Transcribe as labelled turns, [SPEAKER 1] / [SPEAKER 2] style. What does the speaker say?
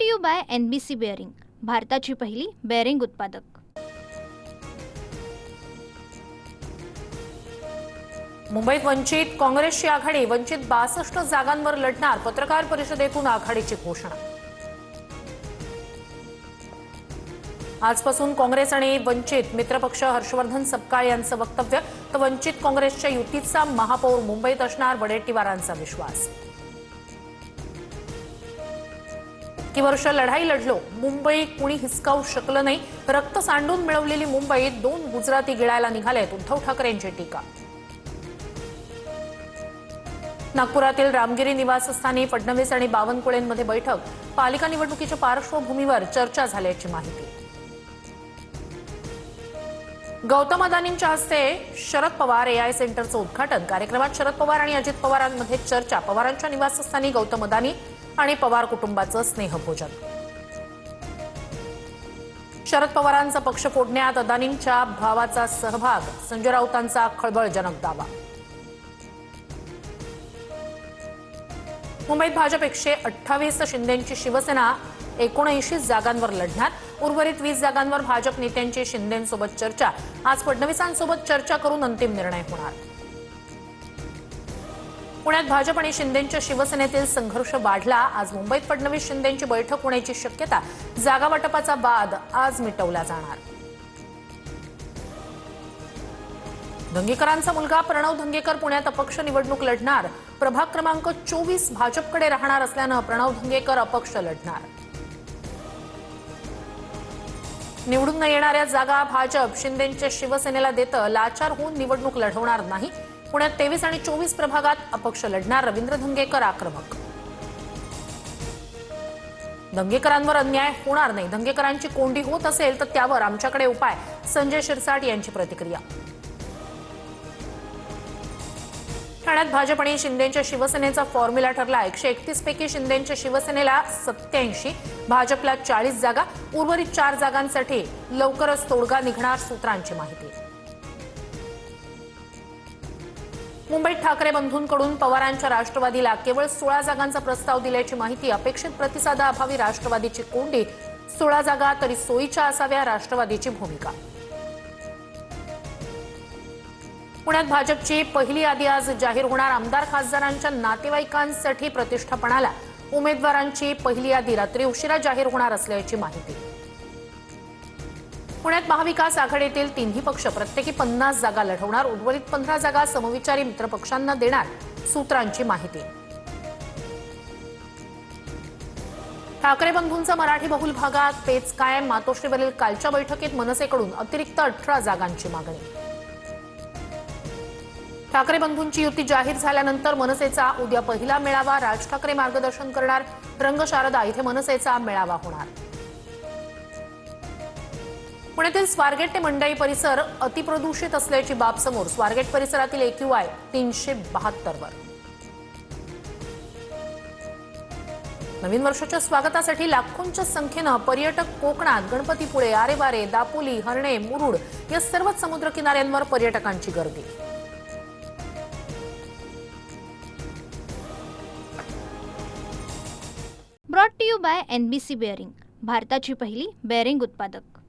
[SPEAKER 1] To you by NBC bearing, भारताची पहिली bearing उत्पादक।
[SPEAKER 2] मुंबईत वंचित काँग्रेसची आघाडी, वंचित 62 जागांवर लढणार, पत्रकार परिषदेतून आघाडीची घोषणा। आजपासून काँग्रेस आणि वंचित मित्रपक्ष, हर्षवर्धन सपकाळ यांचं वक्तव्य, तर वंचित काँग्रेसच्या युतीचा महापौर मुंबईत असणार, वडेट्टीवारांचा विश्वास। की वर्ष लढाई लढलो, मुंबई कुणी हिसकावू शकलं नाही, रक्त सांडून मिळवलेली मुंबईत 2 गुजराती गिळायला निघालेत, उद्धव ठाकरेंची टीका। नागपुरातील रामगिरी निवासस्थानी फडणवीस आणि बावनकुळेंमध्ये बैठक, पालिका निवडणुकीच्या पार्श्वभूमीवर चर्चा झाल्याची माहिती। गौतम अदानींच्या हस्ते शरद पवार AI सेंटरचं उद्घाटन, कार्यक्रमात शरद पवार आणि अजित पवारांमध्ये चर्चा, पवारांच्या निवासस्थानी गौतम अदानी आणि पवार कुटुंबाचं स्नेहभोजन। शरद पवारांचा पक्ष फोडण्यात अदानींच्या भावाचा सहभाग, संजय राऊतांचा खळबळजनक दावा। मुंबईत भाजप 128, शिंदेंची शिवसेना 79 जागांवर लढणार, उर्वरित 20 जागांवर भाजप नेत्यांची शिंदेंसोबत चर्चा, आज फडणवीसांसोबत चर्चा करून अंतिम निर्णय होणार। पुण्यात भाजप आणि शिंदेंच्या शिवसेनेतील संघर्ष वाढला, आज मुंबईत फडणवीस शिंदेंची बैठक होण्याची शक्यता, जागा वाटपाचा वाद आज मिटवला जाणार। धंगेकरांचा मुलगा प्रणव धंगेकर पुण्यात अपक्ष निवडणूक लढणार, प्रभाग क्रमांक 24 भाजपकडे राहणार असल्यानं प्रणव धंगेकर अपक्ष लढणार। निवडून न येणाऱ्या जागा भाजप शिंदेंच्या शिवसेनेला देतं, लाचार होऊन निवडणूक लढवणार नाही, पुण्यात 23 आणि 24 प्रभागात अपक्ष लढणार, रवींद्र धंगेकर आक्रमक। धंगेकरांवर अन्याय होणार नाही, धंगेकरांची कोंडी होत असेल तर त्यावर आमच्याकडे उपाय, संजय शिरसाट यांची प्रतिक्रिया। ठाण्यात भाजप आणि शिंदेंच्या शिवसेनेचा फॉर्म्युला ठरला, 131 पैकी शिंदेंच्या शिवसेनेला 87, भाजपला 40 जागा, उर्वरित 4 जागांसाठी लवकरच तोडगा निघणार, सूत्रांची माहिती। मुंबईत ठाकरे बंधूंकडून पवारांच्या राष्ट्रवादीला केवळ 16 जागांचा प्रस्ताव दिल्याची माहिती, अपेक्षित प्रतिसादाअभावी राष्ट्रवादीची कोंडी, 16 जागा तरी सोयीच्या असाव्या, राष्ट्रवादीची भूमिका। पुण्यात भाजपची पहिली यादी आज जाहीर होणार, आमदार खासदारांच्या नातेवाईकांसाठी प्रतिष्ठापणाला उमेदवारांची पहिली यादी रात्री उशिरा जाहीर होणार असल्याची माहिती। पुण्यात महाविकास आघाडीतील तिन्ही पक्ष प्रत्येकी 50 जागा लढवणार, उर्वरित 15 जागा समविचारी मित्रपक्षांना देणार, सूत्रांची माहिती। ठाकरे बंधूंचा मराठी बहुल भागात पेच कायम, मातोश्रीवरील कालच्या बैठकीत मनसेकडून अतिरिक्त 18 जागांची मागणी। ठाकरे बंधूंची युती जाहीर झाल्यानंतर मनसेचा उद्या पहिला मेळावा, राज ठाकरे मार्गदर्शन करणार, रंगशारदा इथे मनसेचा मेळावा होणार। पुण्यातील स्वारगेट ते मंडई परिसर अतिप्रदूषित असल्याची बाब समोर, स्वारगेट परिसरातील AQI 372 वर। नवीन वर्षाच्या स्वागतासाठी लाखोंच्या संख्येनं पर्यटक कोकणात, गणपतीपुळे, आरेवारे, दापोली, हर्णे, मुरुड या सर्वच समुद्र किनाऱ्यांवर पर्यटकांची गर्दी।
[SPEAKER 1] Brought to you by NBC bearing, भारताची पहिली बेअरिंग उत्पादक।